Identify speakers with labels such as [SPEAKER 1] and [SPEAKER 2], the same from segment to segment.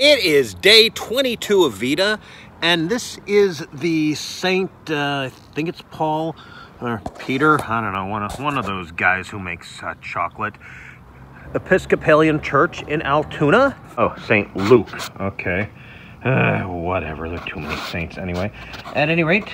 [SPEAKER 1] It is day 22 of Veda, and this is the Saint, I think it's Paul or Peter, I don't know, one of those guys who makes chocolate. Episcopalian Church in Altoona. Oh, St. Luke, okay. Whatever, there are too many saints anyway. At any rate,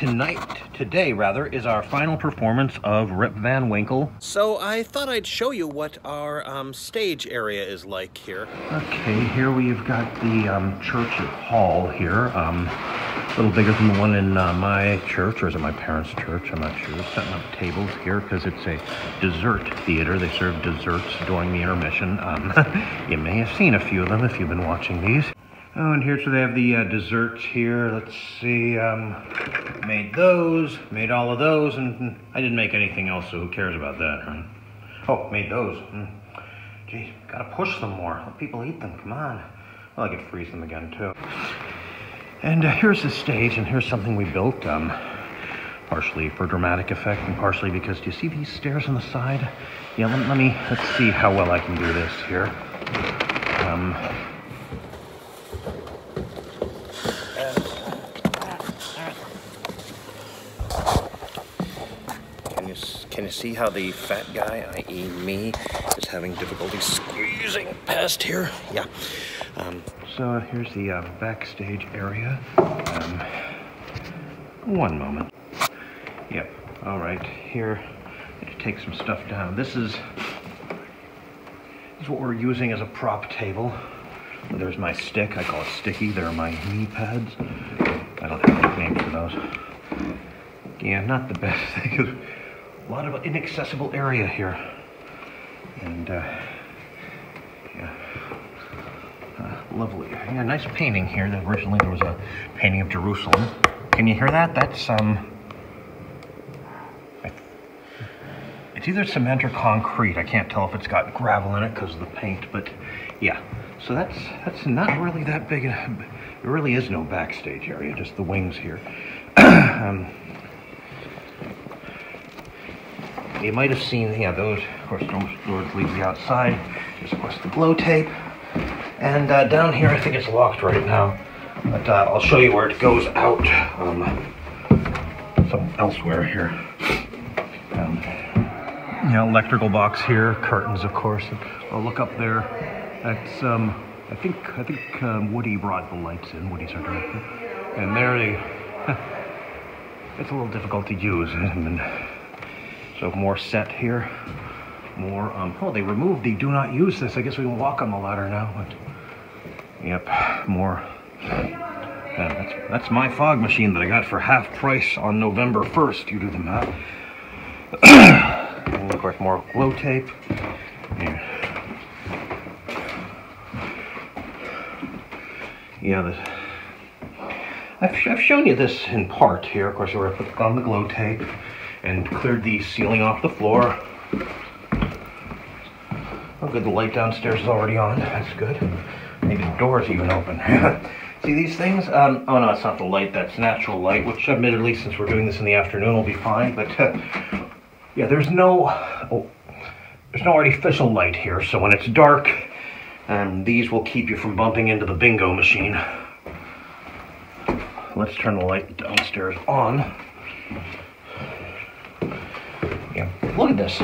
[SPEAKER 1] today is our final performance of Rip Van Winkle. So I thought I'd show you what our stage area is like here. Okay, here we've got the church hall here. A little bigger than the one in my church, or is it my parents' church? I'm not sure. We're setting up tables here because it's a dessert theater. They serve desserts during the intermission. You may have seen a few of them if you've been watching these. Oh, and here, so they have the desserts here. Let's see, made all of those, and I didn't make anything else, so who cares about that, right? Oh, made those. Geez, gotta push them more. Let people eat them, come on. Well, I could freeze them again, too. And here's the stage, and here's something we built, partially for dramatic effect, and partially because, do you see these stairs on the side? Yeah, let's see how well I can do this here. Can you see how the fat guy, i.e. me, is having difficulty squeezing past here? Yeah. So here's the backstage area. One moment. Yep. All right. Here, let's take some stuff down. This is what we're using as a prop table. There's my stick. I call it sticky. There are my knee pads. I don't have any names for those. Yeah, not the best thing. A lot of inaccessible area here, and lovely. Yeah, nice painting here. Originally there was a painting of Jerusalem. Can you hear that? That's it's either cement or concrete. I can't tell if it's got gravel in it because of the paint, but yeah. So that's not really that big. There really is no backstage area, just the wings here. You might have seen, those, of course, doors leave the outside. There's, of course, the glow tape. And down here, I think it's locked right now. But I'll show you where it goes out elsewhere here. Electrical box here, curtains, of course. I'll look up there. That's, I think Woody brought the lights in. Woody's our director. And there it's a little difficult to use. So more set here, more, oh, they removed the do not use this. I guess we can walk on the ladder now, but, yep, more. That's my fog machine that I got for half price on November 1st, you do the math. And of course, more glow tape. Yeah, I've shown you this in part here, of course, where I put on the glow tape and cleared the ceiling off the floor. Oh good, the light downstairs is already on. That's good. Maybe the door's even open. See these things? Oh no, it's not the light, that's natural light, which admittedly, since we're doing this in the afternoon, will be fine. But yeah, there's no artificial light here, so when it's dark, these will keep you from bumping into the bingo machine. Let's turn the light downstairs on. Yeah, look at this.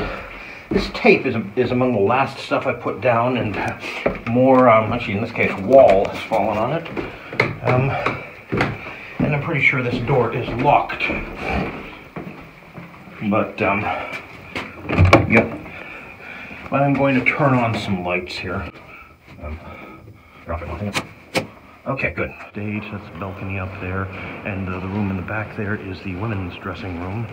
[SPEAKER 1] This tape is among the last stuff I put down, and more, actually in this case, wall has fallen on it. And I'm pretty sure this door is locked. But, yep. But I'm going to turn on some lights here. Okay, good. Stage, that's the balcony up there, and the room in the back there is the women's dressing room.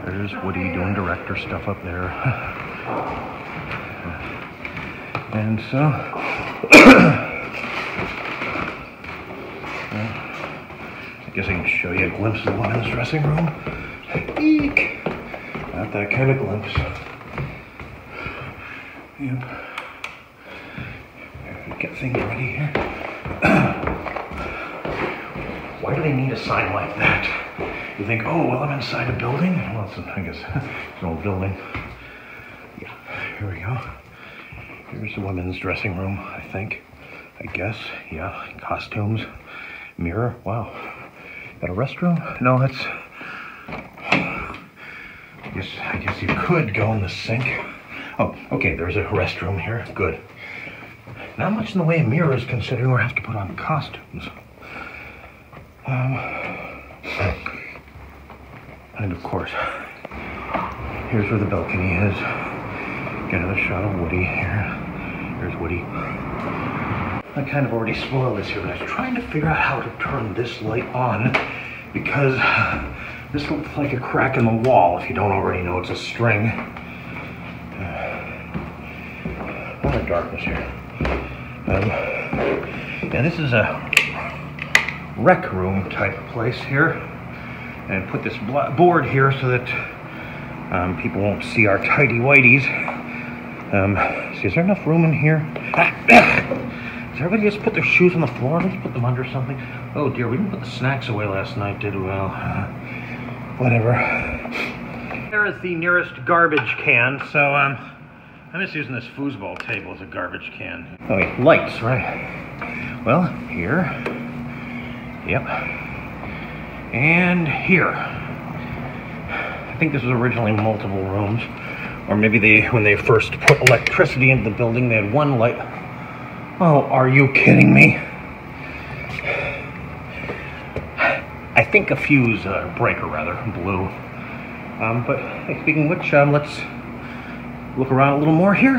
[SPEAKER 1] There's Woody doing director stuff up there. And so, I guess I can show you a glimpse of the women's dressing room. Eek! Not that kind of glimpse. Yep. Get things ready here. Why do they need a sign like that? You think, oh, well, I'm inside a building? Well, I guess it's an old building. Yeah. here we go. Here's the women's dressing room, I think. I guess, yeah, costumes, mirror, wow. Got a restroom? No, that's, I guess you could go in the sink. Oh, okay, there's a restroom here, good. Not much in the way of mirrors considering we have to put on costumes. And of course, here's where the balcony is. Get another shot of Woody here. There's Woody. I kind of already spoiled this here, but I was trying to figure out how to turn this light on because this looks like a crack in the wall. If you don't already know, it's a string. A lot of darkness here. Yeah, this is a rec room type place here, and put this board here so that people won't see our tighty-whities. See, is there enough room in here? Does everybody just put their shoes on the floor? Let's put them under something. Oh dear, we didn't put the snacks away last night, did we? Well, whatever. There is the nearest garbage can, so I'm just using this foosball table as a garbage can. Oh wait, lights, right? Well, here. Yep. And here. I think this was originally multiple rooms. Or maybe when they first put electricity into the building, they had one light. Oh, are you kidding me? I think a fuse breaker, rather, blew. But hey, speaking of which, let's look around a little more here.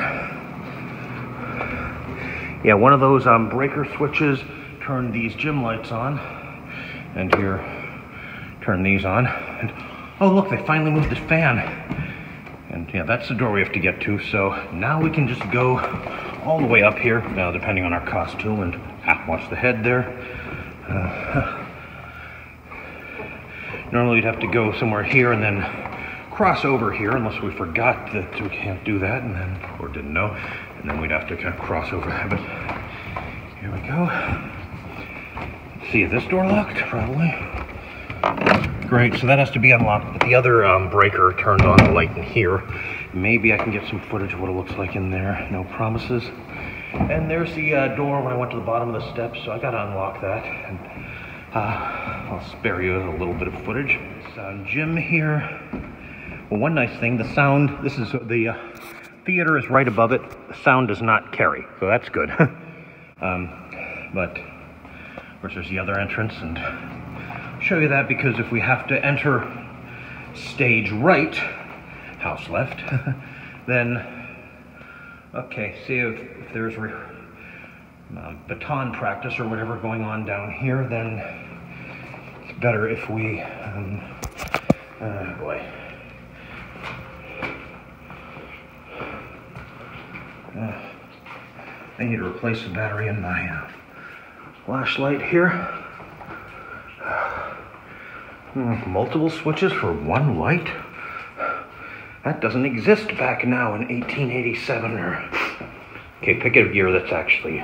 [SPEAKER 1] Yeah, one of those breaker switches turned these gym lights on. And here, turn these on. And oh, look, they finally moved the fan. And yeah, that's the door we have to get to, so now we can just go all the way up here, now depending on our costume, and watch the head there. Normally we'd have to go somewhere here and then cross over here, unless we forgot that we can't do that, and then, or didn't know, and then we'd have to kind of cross over there, but here we go. Let's see, is this door locked? Probably. Great, so that has to be unlocked, but the other breaker turned on the light in here. Maybe I can get some footage of what it looks like in there. No promises. And there's the door when I went to the bottom of the steps, so I gotta unlock that. And I'll spare you a little bit of footage. This gym here. Well, one nice thing, the sound, this is the theater is right above it. The sound does not carry, so that's good. But of course there's the other entrance, and show you that because if we have to enter stage right, house left, then okay, see if there's baton practice or whatever going on down here, then it's better if we boy, I need to replace the battery in my flashlight here. Multiple switches for one light? That doesn't exist back now in 1887 or... Okay, pick a year that's actually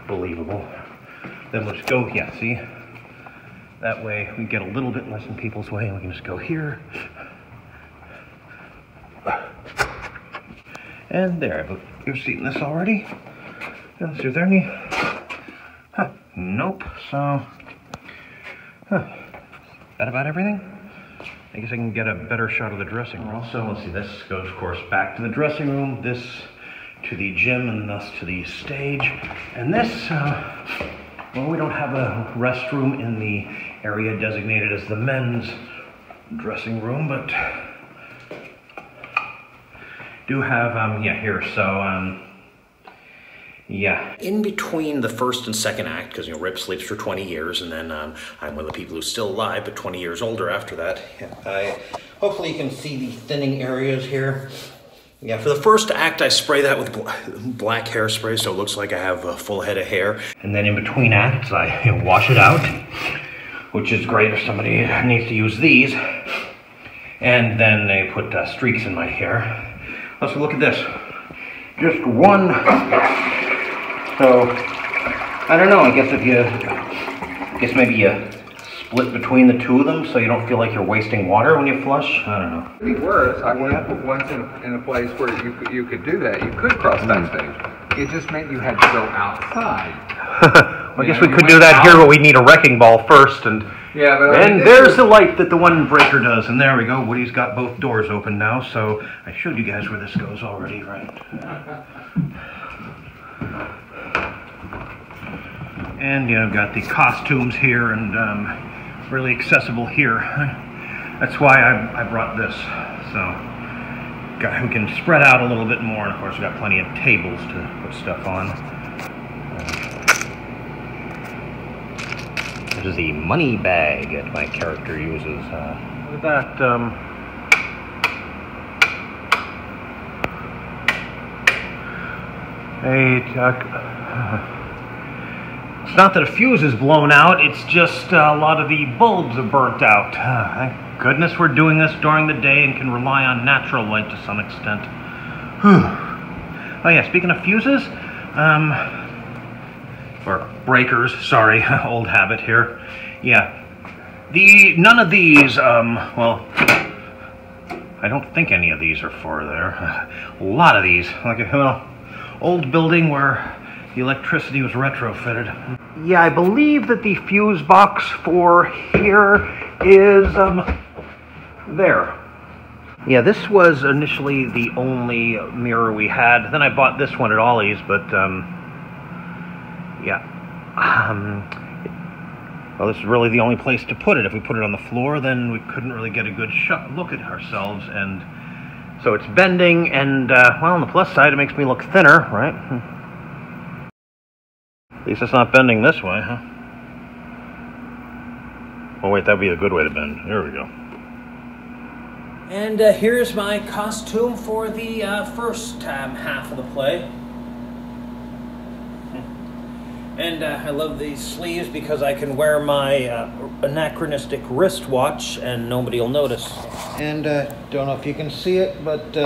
[SPEAKER 1] believable. Then we'll just go, yeah, see? That way we get a little bit less in people's way and we can just go here. And there, you've seen this already. Let's see, is there any... Nope, so... That about everything? I guess I can get a better shot of the dressing room. So let's see, this goes, of course, back to the dressing room, this to the gym, and thus to the stage. And this, well, we don't have a restroom in the area designated as the men's dressing room, but do have, yeah, here, so, yeah. In between the first and second act, because, you know, Rip sleeps for 20 years, and then I'm one of the people who's still alive, but 20 years older after that. Yeah, hopefully you can see the thinning areas here. Yeah, for the first act, I spray that with black hairspray, so it looks like I have a full head of hair. And then in between acts, I wash it out, which is great if somebody needs to use these. And then they put streaks in my hair. Let's look at this. Just one. So, I don't know, I guess if you, maybe you split between the two of them so you don't feel like you're wasting water when you flush? I don't know.
[SPEAKER 2] It'd be worse. I went once in a place where you could do that. You could cross backstage. It just meant you had to go outside.
[SPEAKER 1] Well, I guess we could do that here, but we need a wrecking ball first. And there's the light that the one breaker does. And there we go. Woody's got both doors open now. So I showed you guys where this goes already, right? And, you know, got the costumes here and really accessible here. That's why I brought this. So we can spread out a little bit more. And, of course, we've got plenty of tables to put stuff on. This is the money bag that my character uses. Look at that. It's not that a fuse is blown out, it's just a lot of the bulbs are burnt out. Thank goodness we're doing this during the day and can rely on natural light to some extent. Oh yeah, speaking of fuses, or breakers, sorry, old habit here. Yeah, none of these, well, I don't think any of these are for there. A lot of these, like a old building where the electricity was retrofitted. Yeah, I believe that the fuse box for here is, there. Yeah, this was initially the only mirror we had. Then I bought this one at Ollie's, but, yeah. Well, this is really the only place to put it. If we put it on the floor, then we couldn't really get a good look at ourselves, and so it's bending, and, well, on the plus side, it makes me look thinner, right? At least it's not bending this way, huh? Oh, wait, that'd be a good way to bend. There we go.
[SPEAKER 3] And here's my costume for the first half of the play. And I love these sleeves because I can wear my anachronistic wristwatch and nobody will notice. And don't know if you can see it, but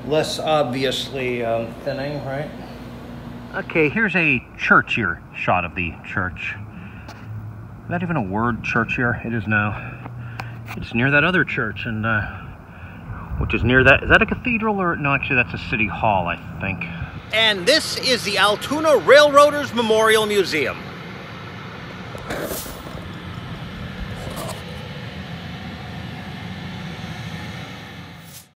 [SPEAKER 3] less obviously thinning, right?
[SPEAKER 1] Okay, here's a churchier shot of the church. Is that even a word, churchier? It is now. It's near that other church, and which is near that. Is that a cathedral or no? Actually, that's a city hall, I think. And this is the Altoona Railroaders Memorial Museum.